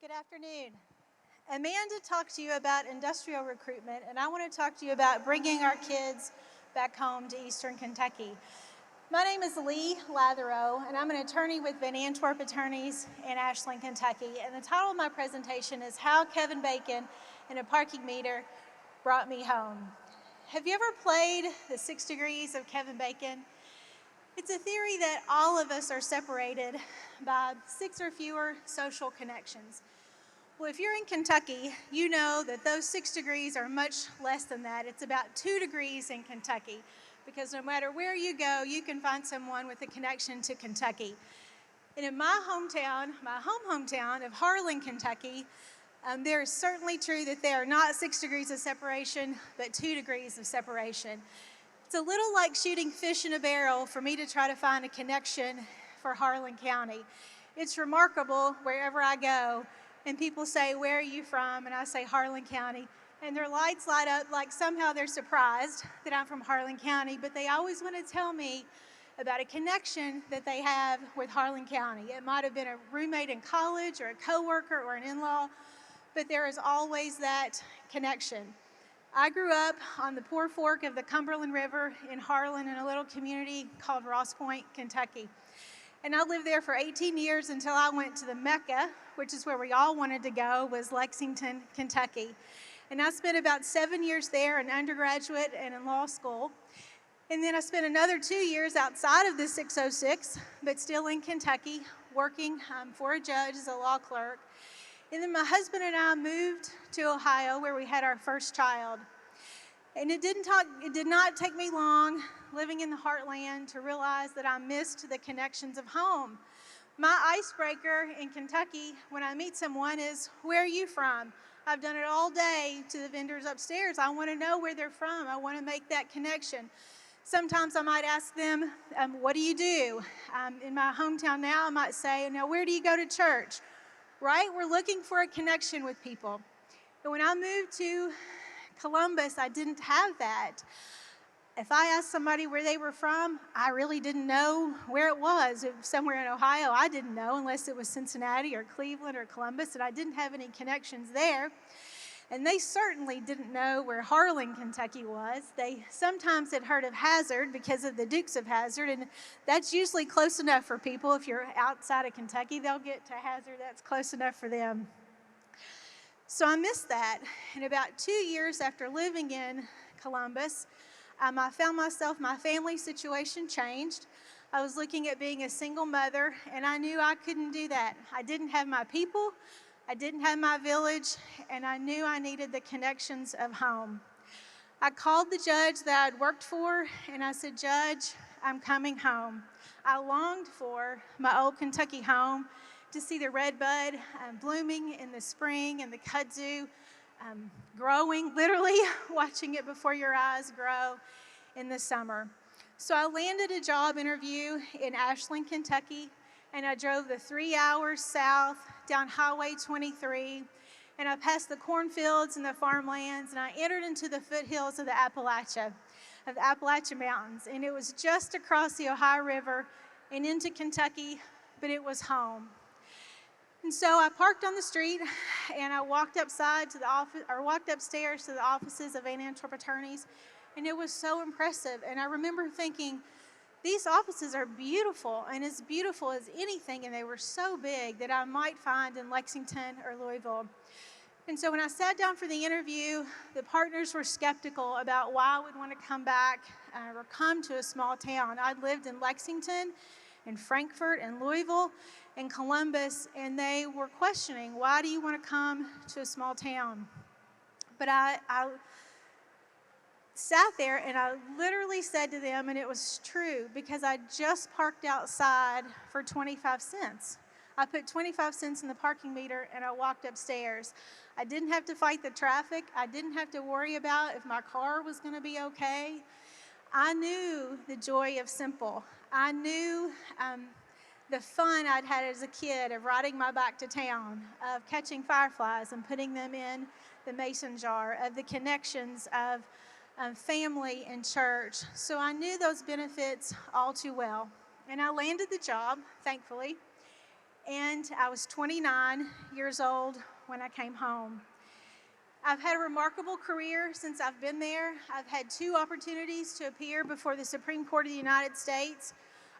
Good afternoon. Amanda talked to you about industrial recruitment, and I want to talk to you about bringing our kids back home to Eastern Kentucky. My name is Leigh Latherow, and I'm an attorney with Van Antwerp Attorneys in Ashland, Kentucky. And the title of my presentation is How Kevin Bacon and a Parking Meter Brought Me Home. Have you ever played the 6 degrees of Kevin Bacon? It's a theory that all of us are separated by 6 or fewer social connections. Well, if you're in Kentucky, you know that those 6 degrees are much less than that. It's about 2 degrees in Kentucky, because no matter where you go, you can find someone with a connection to Kentucky. And in my hometown, my hometown of Harlan, Kentucky, there is certainly true that there are not 6 degrees of separation, but 2 degrees of separation. It's a little like shooting fish in a barrel for me to try to find a connection for Harlan County. It's remarkable wherever I go, and people say, "Where are you from?" And I say, "Harlan County." And their lights light up like somehow they're surprised that I'm from Harlan County, but they always want to tell me about a connection that they have with Harlan County. It might have been a roommate in college or a coworker or an in-law, but there is always that connection. I grew up on the Poor Fork of the Cumberland River in Harlan in a little community called Ross Point, Kentucky. And I lived there for 18 years until I went to the Mecca, which is where we all wanted to go, was Lexington, Kentucky. And I spent about 7 years there in undergraduate and in law school. And then I spent another 2 years outside of the 606, but still in Kentucky, working for a judge as a law clerk. And then my husband and I moved to Ohio, where we had our first child. And it did not take me long living in the heartland to realize that I missed the connections of home. My icebreaker in Kentucky when I meet someone is, "Where are you from?" I've done it all day to the vendors upstairs. I want to know where they're from. I want to make that connection. Sometimes I might ask them, "What do you do?" In my hometown now, I might say, "Now, where do you go to church?" Right? We're looking for a connection with people. And when I moved to Columbus, I didn't have that. If I asked somebody where they were from, I really didn't know where it was. It was somewhere in Ohio, I didn't know, unless it was Cincinnati or Cleveland or Columbus, and I didn't have any connections there. And they certainly didn't know where Harlan, Kentucky was. They sometimes had heard of Hazard because of the Dukes of Hazzard, and that's usually close enough for people. If you're outside of Kentucky, they'll get to Hazard. That's close enough for them. So I missed that. And about 2 years after living in Columbus, I found myself, my family situation changed. I was looking at being a single mother, and I knew I couldn't do that. I didn't have my people, I didn't have my village, and I knew I needed the connections of home. I called the judge that I'd worked for, and I said, "Judge, I'm coming home." I longed for my old Kentucky home, to see the redbud blooming in the spring and the kudzu growing, literally watching it before your eyes grow in the summer. So I landed a job interview in Ashland, Kentucky, and I drove the 3 hours south down Highway 23, and I passed the cornfields and the farmlands, and I entered into the foothills of the Appalachia Mountains, and it was just across the Ohio River and into Kentucky, but it was home. And so I parked on the street, and I walked upstairs to the offices of Van Antwerp Attorneys, and it was so impressive. And I remember thinking, these offices are beautiful, and as beautiful as anything, and they were so big that I might find in Lexington or Louisville. And so when I sat down for the interview, the partners were skeptical about why I would want to come back or come to a small town. I'd lived in Lexington, in Frankfort, and Louisville, and Columbus, and they were questioning, "Why do you want to come to a small town?" But I sat there and I literally said to them, and it was true, because I just parked outside for 25 cents. I put 25 cents in the parking meter and I walked upstairs. I didn't have to fight the traffic. I didn't have to worry about if my car was going to be okay. I knew the joy of simple. I knew the fun I'd had as a kid of riding my bike to town, of catching fireflies and putting them in the mason jar, of the connections of family and church. So I knew those benefits all too well. And I landed the job, thankfully. and I was 29 years old when I came home. I've had a remarkable career since I've been there. I've had 2 opportunities to appear before the Supreme Court of the United States,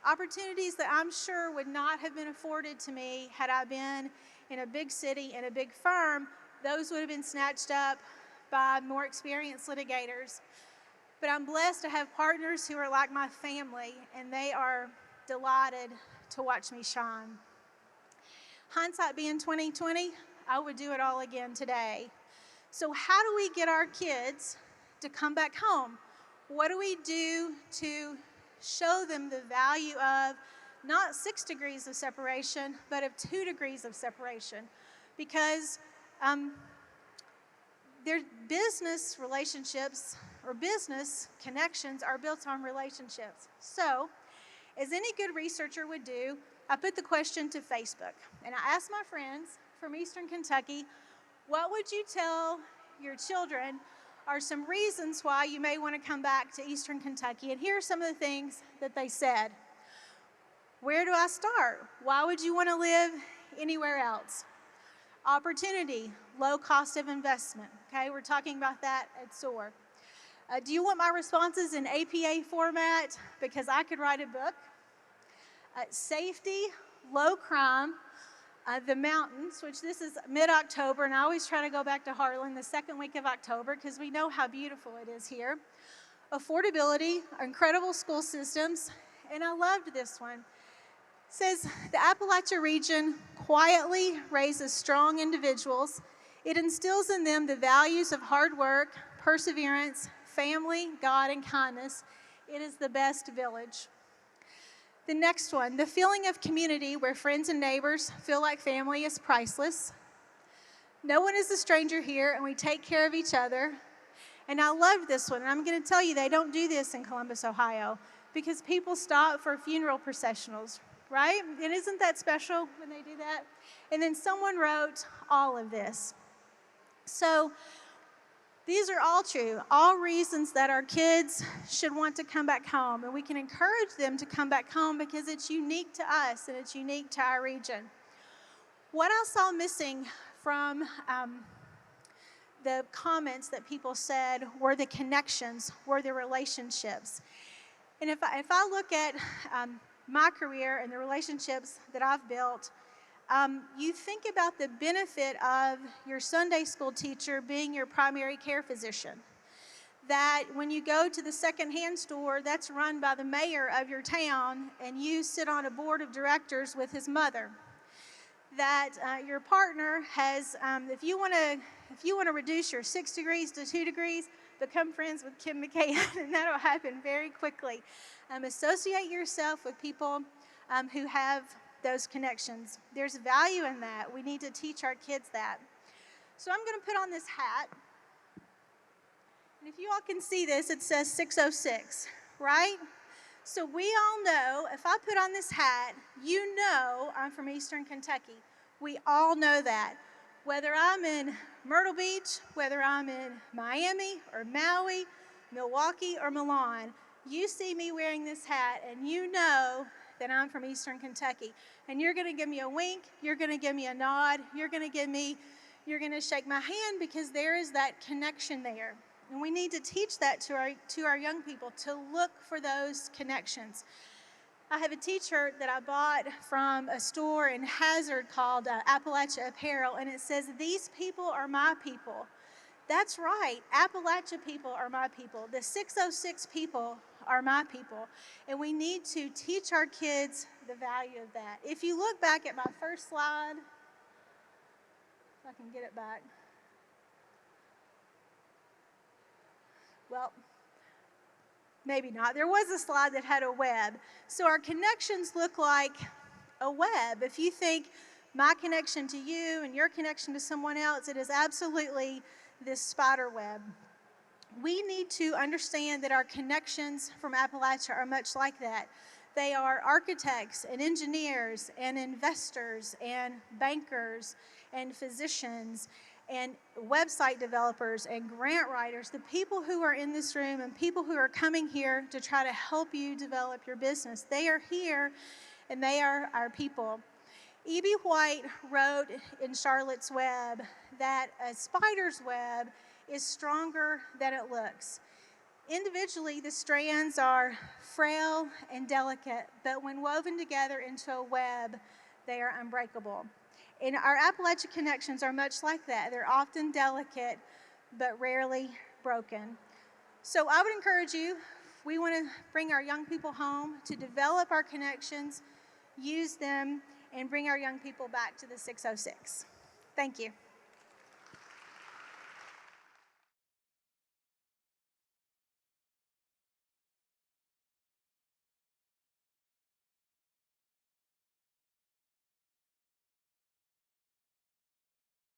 opportunities that I'm sure would not have been afforded to me had I been in a big city and a big firm. Those would have been snatched up by more experienced litigators. But I'm blessed to have partners who are like my family, and they are delighted to watch me shine. Hindsight being 20/20, I would do it all again today. So how do we get our kids to come back home? What do we do to show them the value of not 6 degrees of separation, but of 2 degrees of separation? Because their business relationships or business connections are built on relationships. So, as any good researcher would do, I put the question to Facebook, and I asked my friends from Eastern Kentucky, what would you tell your children are some reasons why you may want to come back to Eastern Kentucky? And here are some of the things that they said. Where do I start? Why would you want to live anywhere else? Opportunity, low cost of investment. Okay, we're talking about that at SOAR. Do you want my responses in APA format? Because I could write a book. Safety, low crime, the mountains, which this is mid-October, and I always try to go back to Harlan the second week of October because we know how beautiful it is here. Affordability, incredible school systems, and I loved this one. It says, the Appalachia region quietly raises strong individuals. It instills in them the values of hard work, perseverance, family, God, and kindness. It is the best village. The next one, the feeling of community where friends and neighbors feel like family is priceless. No one is a stranger here, and we take care of each other. And I love this one, and I'm going to tell you they don't do this in Columbus, Ohio, because people stop for funeral processionals, right? And isn't that special when they do that? And then someone wrote all of this. So these are all true, all reasons that our kids should want to come back home, and we can encourage them to come back home because it's unique to us and it's unique to our region. What I saw missing from the comments that people said were the connections, were the relationships. And if I look at my career and the relationships that I've built, you think about the benefit of your Sunday school teacher being your primary care physician. That when you go to the secondhand store, that's run by the mayor of your town, and you sit on a board of directors with his mother. That your partner has, if you want to reduce your 6 degrees to 2 degrees, become friends with Kim McCann, and that'll happen very quickly. Associate yourself with people who have those connections. There's value in that. We need to teach our kids that. So I'm going to put on this hat. And if you all can see this, it says 606, right? So we all know, if I put on this hat, you know I'm from Eastern Kentucky. We all know that. Whether I'm in Myrtle Beach, whether I'm in Miami or Maui, Milwaukee or Milan, you see me wearing this hat and you know that I'm from Eastern Kentucky. And you're going to give me a wink, you're going to give me a nod, you're going to shake my hand because there is that connection there. And we need to teach that to our young people, to look for those connections. I have a t-shirt that I bought from a store in Hazard called Appalachia Apparel, and it says, "These people are my people." That's right, Appalachia people are my people. The 606 people are my people, and we need to teach our kids the value of that. If you look back at my first slide, if I can get it back. Well, maybe not. There was a slide that had a web. So our connections look like a web. If you think my connection to you and your connection to someone else, it is absolutely this spider web. We need to understand that our connections from Appalachia are much like that. They are architects and engineers and investors and bankers and physicians and website developers and grant writers, the people who are in this room and people who are coming here to try to help you develop your business. They are here and they are our people. E.B. White wrote in Charlotte's Web that a spider's web is stronger than it looks. Individually, the strands are frail and delicate, but when woven together into a web, they are unbreakable. And our Appalachian connections are much like that. They're often delicate, but rarely broken. So I would encourage you, we want to bring our young people home to develop our connections, use them, and bring our young people back to the 606. Thank you.